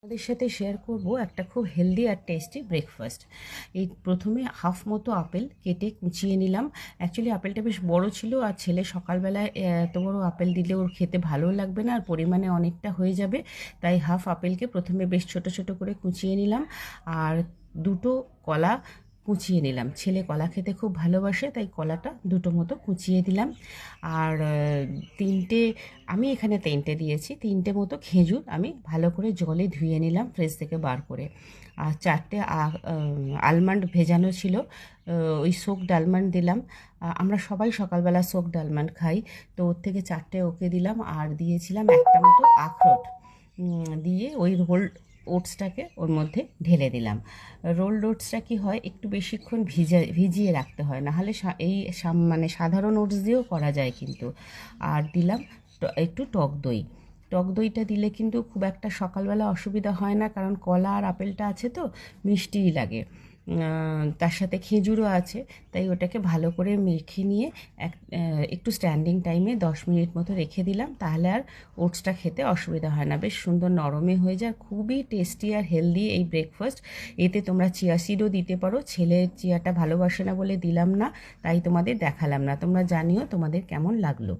আপনাদের সাথে শেয়ার করব একটা খুব হেলদি আর টেস্টি ব্রেকফাস্ট। এই প্রথমে হাফ মতো আপেল কেটে কুচিয়ে নিলাম। অ্যাকচুয়ালি আপেলটা বেশ বড় ছিল, আর ছেলে সকালবেলায় এত বড় আপেল দিলে ওর খেতে ভালো লাগবে না, আর পরিমাণে অনেকটা হয়ে যাবে। তাই হাফ আপেলকে প্রথমে বেশ ছোট ছোট করে কুচিয়ে নিলাম, আর দুটো কলা কুচিয়ে নিলাম। ছেলে কলা খেতে খুব ভালোবাসে, তাই কলাটা দুটো মতো কুচিয়ে দিলাম। আর তিনটে, আমি এখানে তিনটে দিয়েছি, তিনটে মতো খেজুর আমি ভালো করে জলে ধুয়ে নিলাম ফ্রিজ থেকে বার করে। আর চারটে আলমন্ড ভেজানো ছিল, ওই সোকড আলমন্ড দিলাম। আমরা সবাই সকালবেলা সোকড আলমন্ড খাই, তো ওর থেকে চারটে ওকে দিলাম। আর দিয়েছিলাম একটা মতো আখরোট, দিয়ে ওই রোল ওটসটাকে ওর মধ্যে ঢেলে দিলাম। রোলড ওটসটা কী হয়, একটু বেশিক্ষণ ভিজিয়ে রাখতে হয়, নাহলে মানে সাধারণ ওটস দিয়েও করা যায় কিন্তু। আর দিলাম একটু টক দই। টক দইটা দিলে কিন্তু খুব একটা সকালবেলা অসুবিধা হয় না, কারণ কলা আর আপেলটা আছে তো মিষ্টিই লাগে। তার সাথে খেজুরও আছে, তাই ওটাকে ভালো করে মেখে নিয়ে একটু স্ট্যান্ডিং টাইমে 10 মিনিট মতো রেখে দিলাম, তাহলে আর ওটসটা খেতে অসুবিধা হয় না, বেশ সুন্দর নরমে হয়ে যায়। খুবই টেস্টি আর হেলদি এই ব্রেকফাস্ট। এতে তোমরা চিয়া সিডও দিতে পারো, ছেলে চিয়াটা ভালোবাসে না বলে দিলাম না, তাই তোমাদের দেখালাম না। তোমরা জানিও তোমাদের কেমন লাগলো।